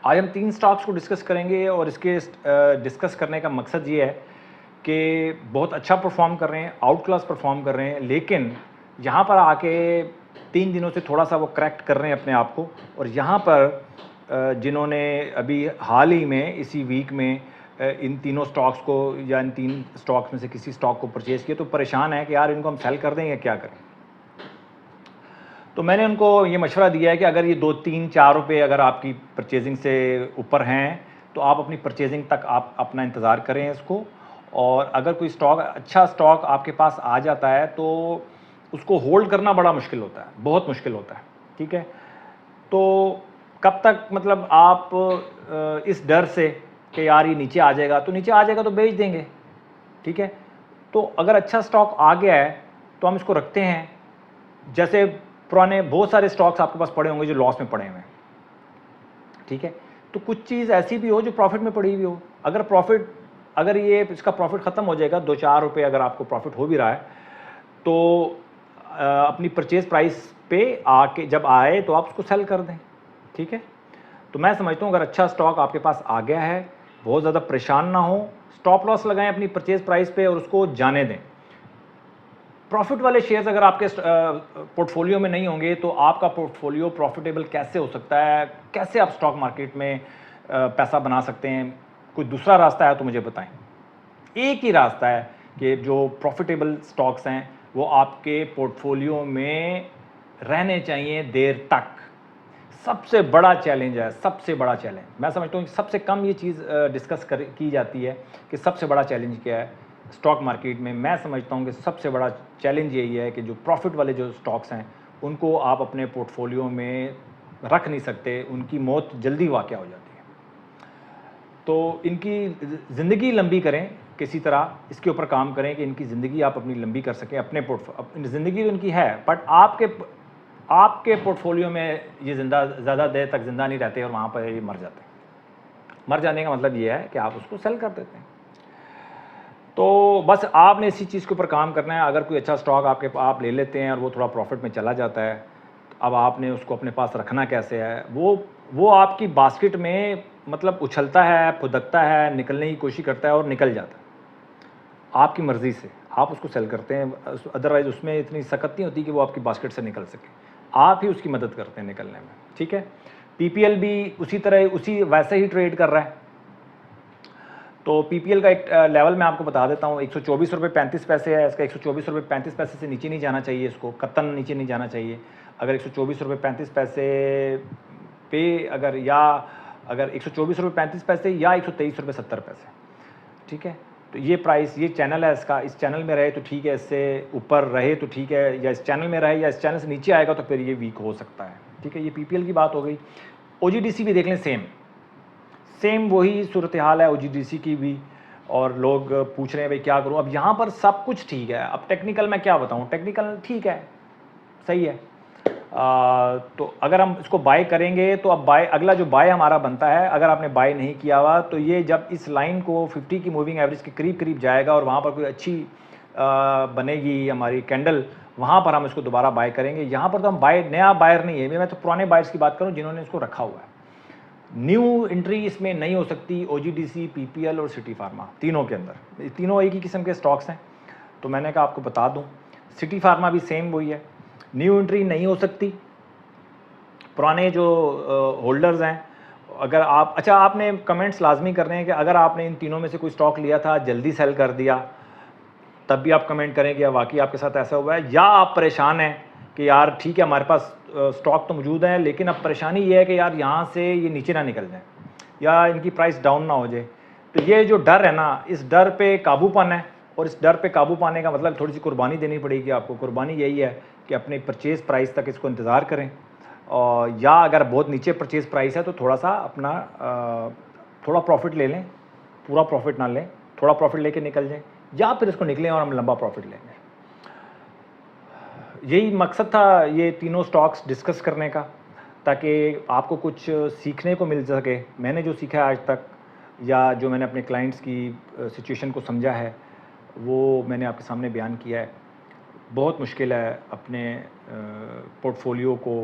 आज हम 3 स्टॉक्स को डिस्कस करेंगे और इसके डिस्कस करने का मकसद ये है कि बहुत अच्छा परफॉर्म कर रहे हैं, आउट क्लास परफॉर्म कर रहे हैं, लेकिन यहाँ पर आके 3 दिनों से थोड़ा सा वो करेक्ट कर रहे हैं अपने आप को। और यहाँ पर जिन्होंने अभी हाल ही में इसी वीक में इन तीनों स्टॉक्स को या इन 3 स्टॉक्स में से किसी स्टॉक को परचेज़ किया तो परेशान है कि यार इनको हम सेल कर दें या क्या करें। तो मैंने उनको ये मशवरा दिया है कि अगर ये 2, 3, 4 रुपये अगर आपकी परचेजिंग से ऊपर हैं तो आप अपनी परचेजिंग तक आप अपना इंतज़ार करें इसको। और अगर कोई स्टॉक अच्छा स्टॉक आपके पास आ जाता है तो उसको होल्ड करना बड़ा मुश्किल होता है, बहुत मुश्किल होता है, ठीक है। तो कब तक मतलब आप इस डर से कि यार ये नीचे आ जाएगा, तो नीचे आ जाएगा तो बेच देंगे, ठीक है। तो अगर अच्छा स्टॉक आ गया है तो हम इसको रखते हैं। जैसे पुराने बहुत सारे स्टॉक्स आपके पास पड़े होंगे जो लॉस में पड़े हुए हैं, ठीक है। तो कुछ चीज़ ऐसी भी हो जो प्रॉफिट में पड़ी हुई हो। अगर ये इसका प्रॉफिट ख़त्म हो जाएगा, 2-4 रुपये अगर आपको प्रॉफिट हो भी रहा है तो अपनी परचेज प्राइस पे आके जब आए तो आप उसको सेल कर दें, ठीक है। तो मैं समझता हूँ अगर अच्छा स्टॉक आपके पास आ गया है, बहुत ज़्यादा परेशान ना हो, स्टॉप लॉस लगाएं अपनी परचेज प्राइस पे और उसको जाने दें। प्रॉफिट वाले शेयर्स अगर आपके पोर्टफोलियो में नहीं होंगे तो आपका पोर्टफोलियो प्रॉफिटेबल कैसे हो सकता है, कैसे आप स्टॉक मार्केट में पैसा बना सकते हैं। कोई दूसरा रास्ता है तो मुझे बताएं। एक ही रास्ता है कि जो प्रॉफिटेबल स्टॉक्स हैं वो आपके पोर्टफोलियो में रहने चाहिए देर तक। सबसे बड़ा चैलेंज है, सबसे बड़ा चैलेंज मैं समझता हूँ कि सबसे कम ये चीज़ डिस्कस की जाती है कि सबसे बड़ा चैलेंज क्या है स्टॉक मार्केट में। मैं समझता हूँ कि सबसे बड़ा चैलेंज यही है कि जो प्रॉफिट वाले जो स्टॉक्स हैं उनको आप अपने पोर्टफोलियो में रख नहीं सकते, उनकी मौत जल्दी वाक़या हो जाती है। तो इनकी ज़िंदगी लंबी करें, किसी तरह इसके ऊपर काम करें कि इनकी ज़िंदगी आप अपनी लंबी कर सकें। अपने ज़िंदगी तो इनकी है, बट आपके पोर्टफोलियो में ये ज़्यादा देर तक ज़िंदा नहीं रहते और वहाँ पर ये मर जाते हैं। मर जाने का मतलब ये है कि आप उसको सेल कर देते हैं। तो बस आपने इसी चीज़ के ऊपर काम करना है। अगर कोई अच्छा स्टॉक आप ले लेते हैं और वो थोड़ा प्रॉफिट में चला जाता है, तो अब आपने उसको अपने पास रखना कैसे है। वो आपकी बास्केट में मतलब उछलता है, फुदकता है, निकलने की कोशिश करता है और निकल जाता है आपकी मर्ज़ी से। आप उसको सेल करते हैं, अदरवाइज़ उसमें इतनी सख्त नहीं होती कि वो आपकी बास्केट से निकल सके। आप ही उसकी मदद करते हैं निकलने में, ठीक है। पीपीएल भी उसी तरह वैसे ही ट्रेड कर रहा है। तो पीपीएल का एक लेवल मैं आपको बता देता हूँ, 124 रुपये 35 पैसे है इसका। 124 रुपये 35 पैसे से नीचे नहीं जाना चाहिए इसको, कतन नीचे नहीं जाना चाहिए। अगर 124 रुपये 35 पैसे पे अगर 124 रुपये 35 पैसे या 123 रुपये 70 पैसे, ठीक है। तो ये प्राइस, ये चैनल है इसका, इस चैनल में रहे तो ठीक है, इससे ऊपर रहे तो ठीक है, या इस चैनल में रहे या इस चैनल से नीचे आएगा तो फिर ये वीक हो सकता है, ठीक है। ये पीपीएल की बात हो गई। ओजीडीसी भी देख लें, सेम वही सूरत हाल है ओजीडीसी की भी। और लोग पूछ रहे हैं भाई क्या करूं। अब यहाँ पर सब कुछ ठीक है, अब टेक्निकल मैं क्या बताऊं, टेक्निकल ठीक है, सही है। तो अगर हम इसको बाय करेंगे तो अब अगला जो बाय हमारा बनता है, अगर आपने बाय नहीं किया हुआ तो ये जब इस लाइन को 50 की मूविंग एवरेज के करीब करीब जाएगा और वहाँ पर कोई अच्छी बनेगी हमारी कैंडल, वहाँ पर हम इसको दोबारा बाय करेंगे। यहाँ पर तो हम नया बायर नहीं है, मैं तो पुराने बायर्स की बात करूँ जिन्होंने इसको रखा हुआ है। न्यू एंट्री इसमें नहीं हो सकती। ओजीडीसी, पीपीएल और सिटी फार्मा, तीनों के अंदर, तीनों एक ही किस्म के स्टॉक्स हैं। तो मैंने कहा आपको बता दूं, सिटी फार्मा भी सेम वही है, न्यू एंट्री नहीं हो सकती। पुराने जो होल्डर्स हैं, अगर आपने कमेंट्स लाजमी करने हैं कि अगर आपने इन तीनों में से कोई स्टॉक लिया था, जल्दी सेल कर दिया, तब भी आप कमेंट करें कि वाकई आपके साथ ऐसा हुआ है, या आप परेशान हैं कि यार ठीक है हमारे पास स्टॉक तो मौजूद है लेकिन अब परेशानी ये है कि यार यहाँ से ये नीचे ना निकल जाए या इनकी प्राइस डाउन ना हो जाए। तो ये जो डर है ना, इस डर पे काबू पाना है। और इस डर पे काबू पाने का मतलब थोड़ी सी कुर्बानी देनी पड़ेगी आपको। कुर्बानी यही है कि अपनी परचेज़ प्राइस तक इसको इंतज़ार करें, और या अगर बहुत नीचे परचेज़ प्राइस है तो थोड़ा सा अपना थोड़ा प्रॉफिट ले लें, पूरा प्रॉफिट ना लें, थोड़ा प्रॉफिट लेके निकल जाएं, या फिर इसको निकलें और हम लंबा प्रॉफिट लेंगे। यही मकसद था ये तीनों स्टॉक्स डिस्कस करने का, ताकि आपको कुछ सीखने को मिल सके। मैंने जो सीखा है आज तक, या जो मैंने अपने क्लाइंट्स की सिचुएशन को समझा है, वो मैंने आपके सामने बयान किया है। बहुत मुश्किल है अपने पोर्टफोलियो को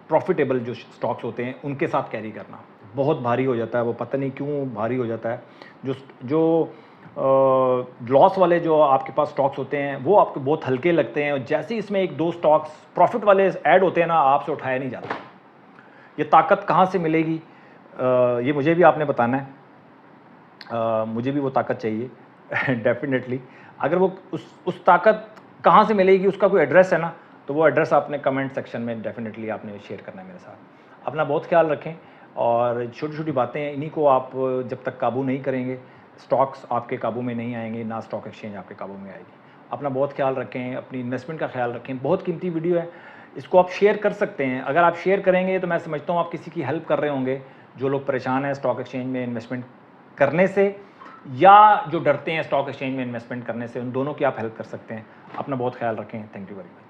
प्रॉफिटेबल जो स्टॉक्स होते हैं उनके साथ कैरी करना। बहुत भारी हो जाता है वो, पता नहीं क्यों भारी हो जाता है। जो लॉस वाले जो आपके पास स्टॉक्स होते हैं वो आपको बहुत हल्के लगते हैं, और जैसे ही इसमें 1-2 स्टॉक्स प्रॉफिट वाले ऐड होते हैं ना, आपसे उठाया नहीं जाता। ये ताकत कहाँ से मिलेगी, ये मुझे भी आपने बताना है। मुझे भी वो ताकत चाहिए डेफिनेटली। अगर वो उस ताकत कहाँ से मिलेगी, उसका कोई एड्रेस है ना, तो वो एड्रेस आपने कमेंट सेक्शन में डेफिनेटली आपने शेयर करना है मेरे साथ। अपना बहुत ख्याल रखें, और छोटी छोटी बातें हैं, इन्हीं को आप जब तक काबू नहीं करेंगे, स्टॉक्स आपके काबू में नहीं आएंगे, ना स्टॉक एक्सचेंज आपके काबू में आएगी। अपना बहुत ख्याल रखें, अपनी इन्वेस्टमेंट का ख्याल रखें। बहुत कीमती वीडियो है, इसको आप शेयर कर सकते हैं। अगर आप शेयर करेंगे तो मैं समझता हूँ आप किसी की हेल्प कर रहे होंगे, जो लोग परेशान हैं स्टॉक एक्सचेंज में इन्वेस्टमेंट करने से, या जो डरते हैं स्टॉक एक्सचेंज में इन्वेस्टमेंट करने से, उन दोनों की आप हेल्प कर सकते हैं। अपना बहुत ख्याल रखें। Thank you very much.